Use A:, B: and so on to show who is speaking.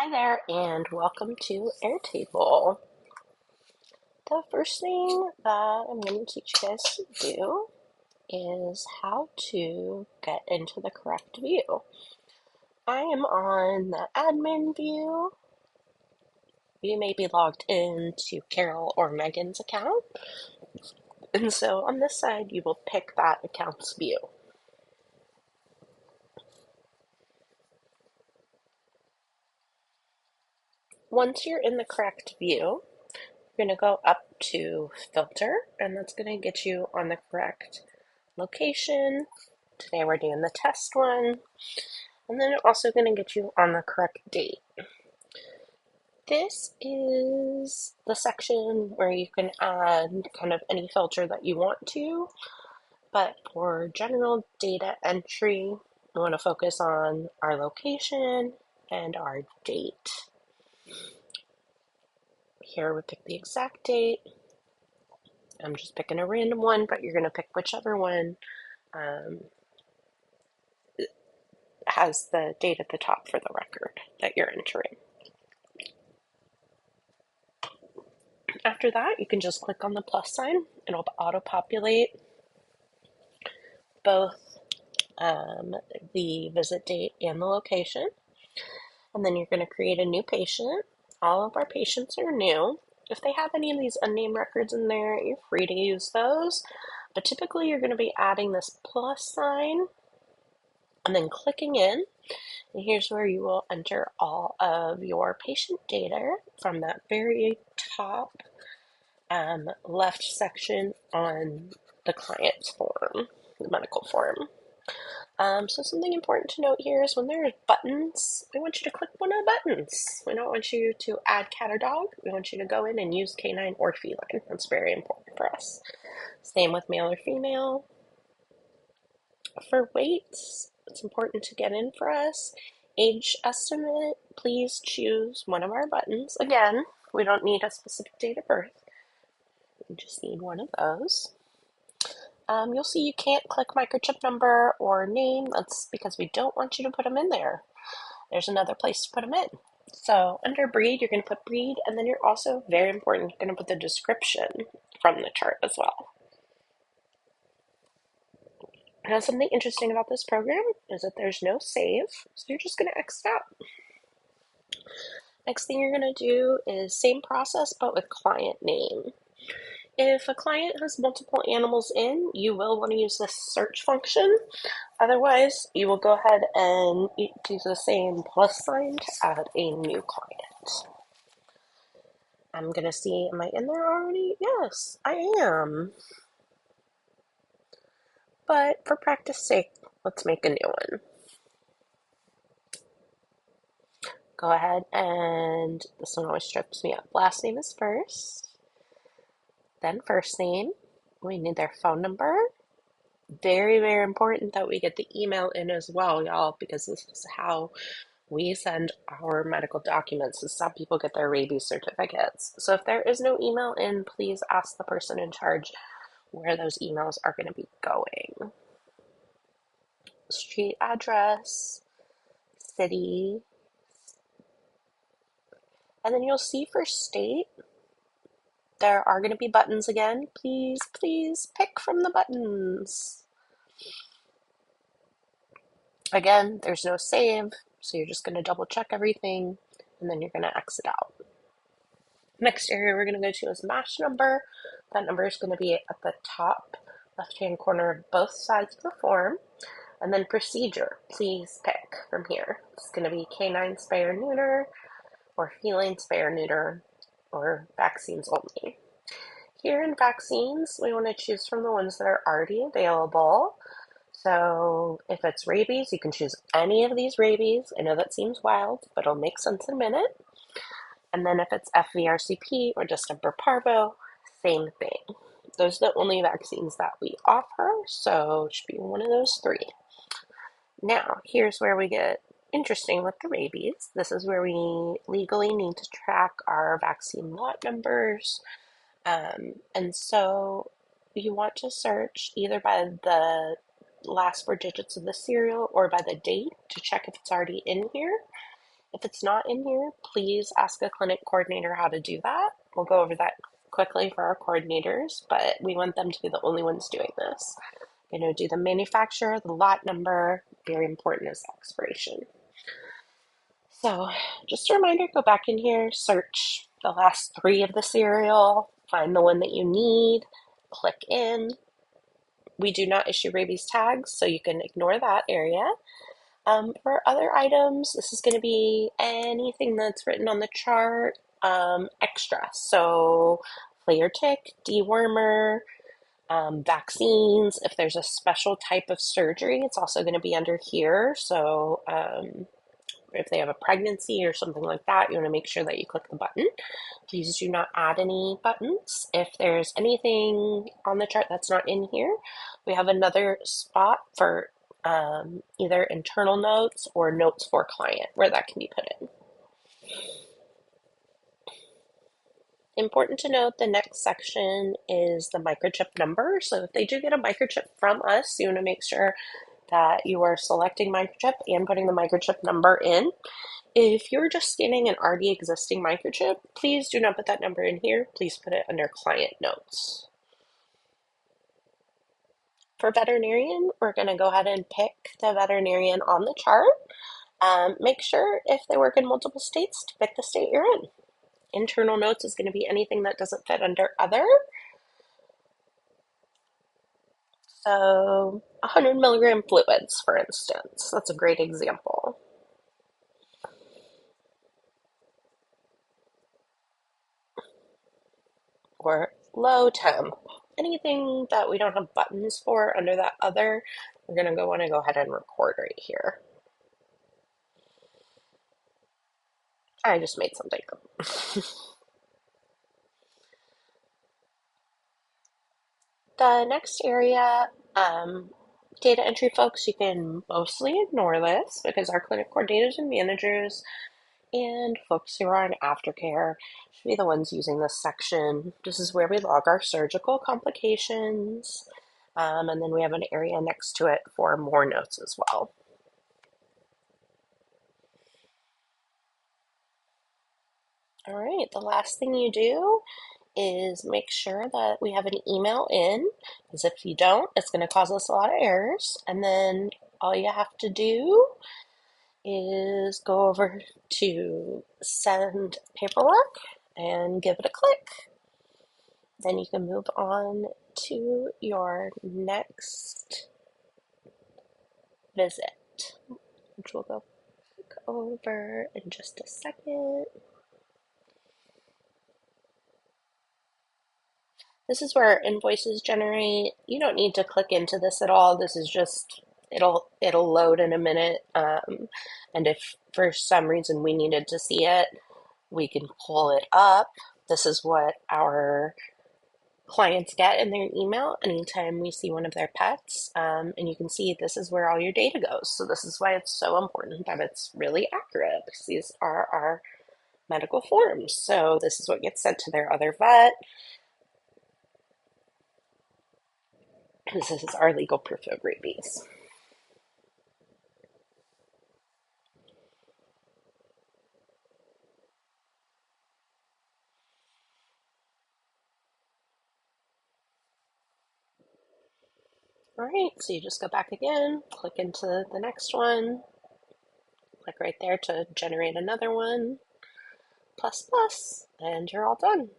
A: Hi there, and welcome to Airtable. The first thing that I'm going to teach you guys to do is how to get into the correct view. I am on the admin view. You may be logged into Carol or Megan's account, and so on this side, you will pick that account's view. Once you're in the correct view, you're going to go up to Filter, and that's going to get you on the correct location. Today we're doing the test one, and then also going to get you on the correct date. This is the section where you can add kind of any filter that you want to, but for general data entry, we want to focus on our location and our date. Here we pick the exact date. I'm just picking a random one, but you're going to pick whichever one has the date at the top for the record that you're entering. After that, you can just click on the plus sign. It'll auto-populate both the visit date and the location. And then you're going to create a new patient. All of our patients are new. If they have any of these unnamed records in there, you're free to use those. But typically, you're going to be adding this plus sign and then clicking in. And here's where you will enter all of your patient data from that very top left section on the client's form, the medical form. So something important to note here is when there's buttons, we want you to click one of the buttons. We don't want you to add cat or dog. We want you to go in and use canine or feline. That's very important for us. Same with male or female. For weights, it's important to get in for us. Age estimate, please choose one of our buttons. Again, we don't need a specific date of birth. We just need one of those. You'll see you can't click microchip number or name. That's because we don't want you to put them in there. There's another place to put them in. So under breed, you're going to put breed, and then you're also, very important, you're going to put the description from the chart as well. Now, something interesting about this program is that there's no save, so you're just going to exit out. Next thing you're going to do is same process, but with client name. If a client has multiple animals in, you will want to use this search function. Otherwise, you will go ahead and do the same plus sign to add a new client. I'm going to see, am I in there already? Yes, I am. But for practice sake, let's make a new one. Go ahead and this one always trips me up. Last name is first, then first name. We need their phone number. Very, very important that we get the email in as well, y'all, because this is how we send our medical documents. This is how people get their rabies certificates. So if there is no email in, please ask the person in charge where those emails are going to be going. Street address, city, and then you'll see for state, there are going to be buttons again. Please, please pick from the buttons. Again, there's no save, so you're just going to double check everything, and then you're going to exit out. Next area we're going to go to is match number. That number is going to be at the top left-hand corner of both sides of the form. And then procedure, please pick from here. It's going to be canine spay or neuter, or feline spay or neuter, or vaccines only. Here in vaccines, we want to choose from the ones that are already available. So if it's rabies, you can choose any of these rabies. I know that seems wild, but it'll make sense in a minute. And then if it's FVRCP or distemper parvo, same thing. Those are the only vaccines that we offer, so it should be one of those three. Now, here's where we get interesting with the rabies. This is where we legally need to track our vaccine lot numbers. And so you want to search either by the last four digits of the serial or by the date to check if it's already in here. If it's not in here, please ask a clinic coordinator how to do that. We'll go over that quickly for our coordinators, but we want them to be the only ones doing this. You're going to do the manufacturer, the lot number, very important is the expiration. So just a reminder, go back in here, search the last three of the serial, find the one that you need, click in. We do not issue rabies tags, so you can ignore that area. For other items, this is going to be anything that's written on the chart, extra. So flea tick, dewormer, vaccines. If there's a special type of surgery, it's also going to be under here. So if they have a pregnancy or something like that, you want to make sure that you click the button. Please do not add any buttons. If there's anything on the chart that's not in here, we have another spot for either internal notes or notes for client where that can be put in. Important to note, the next section is the microchip number. So if they do get a microchip from us, you want to make sure that you are selecting microchip and putting the microchip number in. If you're just scanning an already existing microchip, please do not put that number in here. Please put it under client notes. For veterinarian, we're going to go ahead and pick the veterinarian on the chart. Make sure if they work in multiple states to pick the state you're in. Internal notes is going to be anything that doesn't fit under other. So 100 milligram fluids, for instance. That's a great example. Or low temp. Anything that we don't have buttons for under that other, we're going to want to go ahead and record right here. I just made something up. The next area, data entry folks, you can mostly ignore this because our clinic coordinators and managers and folks who are on aftercare should be the ones using this section. This is where we log our surgical complications, and then we have an area next to it for more notes as well. All right, the last thing you do is make sure that we have an email in, because if you don't, it's going to cause us a lot of errors. And then all you have to do is go over to send paperwork and give it a click. Then you can move on to your next visit, which we'll go over in just a second. This is where invoices generate. You don't need to click into this at all. This is just, it'll load in a minute. And if for some reason we needed to see it, we can pull it up. This is what our clients get in their email anytime we see one of their pets. And you can see this is where all your data goes. So this is why it's so important that it's really accurate, because these are our medical forms. So this is what gets sent to their other vet. This is our legal proof of rabies. All right, so you just go back again, click into the next one, click right there to generate another one, plus, plus, and you're all done.